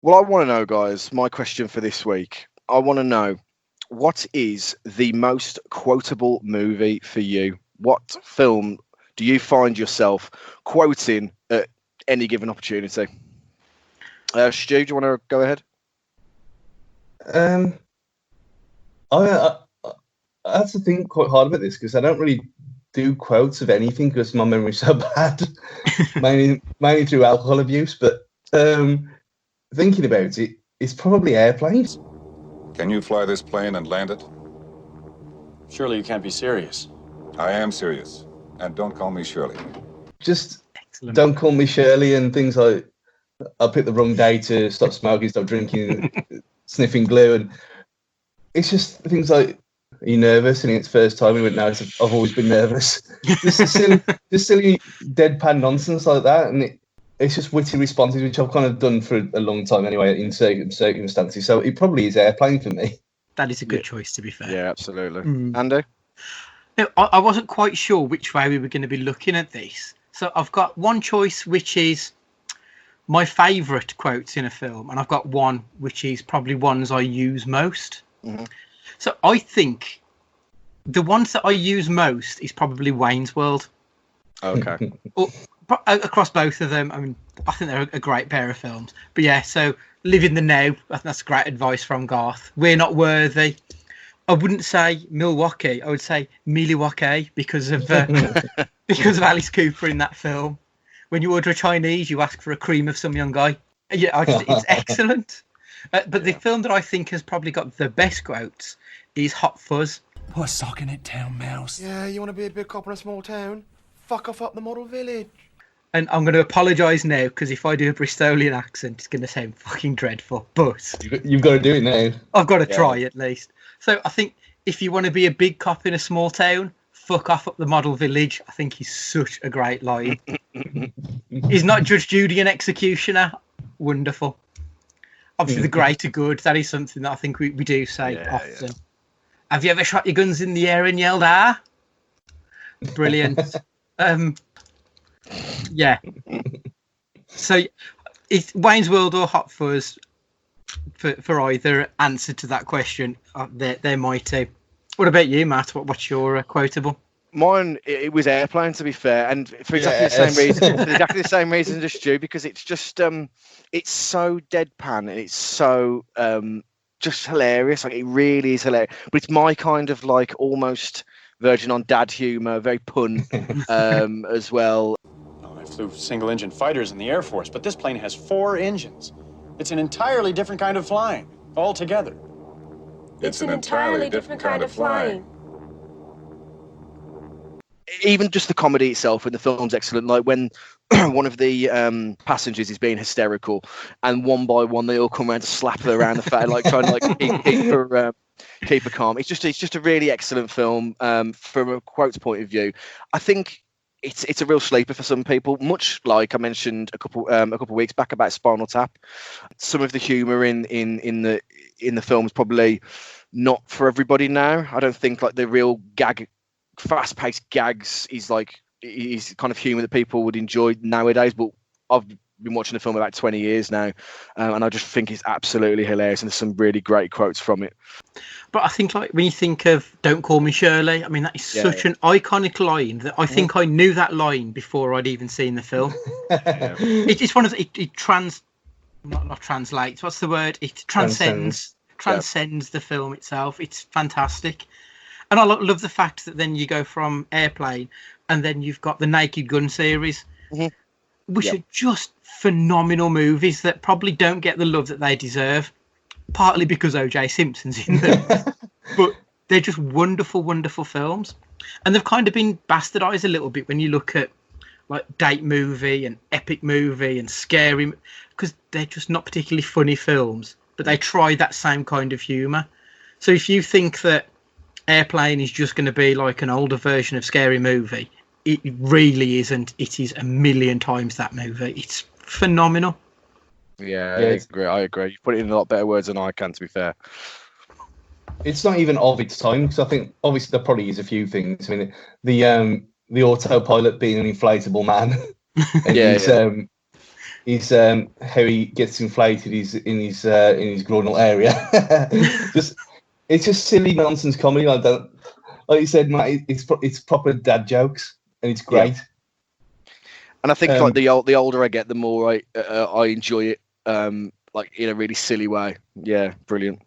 Well, I want to know, guys, my question for this week. I want to know, what is the most quotable movie for you? What film do you find yourself quoting at any given opportunity? Stu, do you want to go ahead? I, I, I have to think quite hard about this because I don't really do quotes of anything because my memory's so bad, mainly through alcohol abuse. But thinking about it, it's probably airplanes. Can you fly this plane and land it? Surely you can't be serious. I am serious. And don't call me Shirley. Just Excellent. don't call me Shirley and things like I picked the wrong day to stop smoking, stop drinking, sniffing glue. And it's just things like, are you nervous? And it's first time. He went, no, I've always been nervous. Just silly deadpan nonsense like that. And it's just witty responses, which I've kind of done for a long time anyway, in certain circumstances. So it probably is airplane for me. That is a good choice, to be fair. Yeah, absolutely. Andy? Now, I wasn't quite sure which way we were going to be looking at this. So I've got one choice, which is my favourite quotes in a film, and I've got one which is probably ones I use most. Mm-hmm. So I think the ones that I use most is probably Wayne's World. Okay. Across both of them, I mean, I think they're a great pair of films. But yeah, so live in the now. I think that's great advice from Garth. We're not worthy. I wouldn't say Milwaukee. I would say Milwaukee because of Alice Cooper in that film. When you order a Chinese, you ask for a cream of some young guy. Yeah, it's excellent. But the film that I think has probably got the best quotes is Hot Fuzz. Put a sock in it, town mouse. Yeah, you want to be a big cop in a small town? Fuck off up the model village. And I'm going to apologise now because if I do a Bristolian accent, it's going to sound fucking dreadful. But you've got to do it now. I've got to try at least. So I think if you want to be a big cop in a small town, fuck off up the model village. I think he's such a great line. He's not Judge Judy and Executioner. Wonderful. Obviously, the greater good. That is something that I think we do say often. Yeah. Have you ever shot your guns in the air and yelled, ah? Brilliant. Yeah. So it's Wayne's World or Hot Fuzz for either answer to that question. They're my two. What about you, Matt? What's your quotable? Mine, it was Airplane, to be fair, and for exactly the same reason. For exactly the same reason as Stu, because it's just it's so deadpan and it's so just hilarious. Like, it really is hilarious. But it's my kind of like almost version on dad humor, very pun as well. I flew single-engine fighters in the Air Force, but this plane has 4 engines. It's an entirely different kind of flying altogether. It's an entirely different kind of flying. Even just the comedy itself in the film's excellent. Like when one of the passengers is being hysterical, and one by one they all come around to slap her around the face, like trying to like keep her calm. It's just a really excellent film from a quotes point of view. I think it's a real sleeper for some people. Much like I mentioned a couple weeks back about Spinal Tap. Some of the humour in the film is probably not for everybody now. I don't think like the real fast-paced gags is kind of humour that people would enjoy nowadays. But I've been watching the film about 20 years now, and I just think it's absolutely hilarious, and there's some really great quotes from it. But I think like when you think of "Don't Call Me Shirley," I mean that is such an iconic line that I think I knew that line before I'd even seen the film. It's one of the, not translates. What's the word? It transcends the film itself. It's fantastic. And I love the fact that then you go from Airplane and then you've got the Naked Gun series, which are just phenomenal movies that probably don't get the love that they deserve, partly because O.J. Simpson's in them. But they're just wonderful, wonderful films. And they've kind of been bastardized a little bit when you look at like Date Movie and Epic Movie and Scary, because they're just not particularly funny films, but they try that same kind of humour. So if you think that Airplane is just going to be like an older version of Scary Movie, it really isn't. It is a million times that movie. It's phenomenal. I agree. You put it in a lot better words than I can, to be fair. It's not even of its time, because I think obviously there probably is a few things. I mean, the autopilot being an inflatable man. is how he gets inflated in his groinal area. It's just silly nonsense comedy like that. Like you said, Matt, it's proper dad jokes, and it's great. And I think like the older I get, the more I enjoy it. Like in a really silly way. Yeah, brilliant.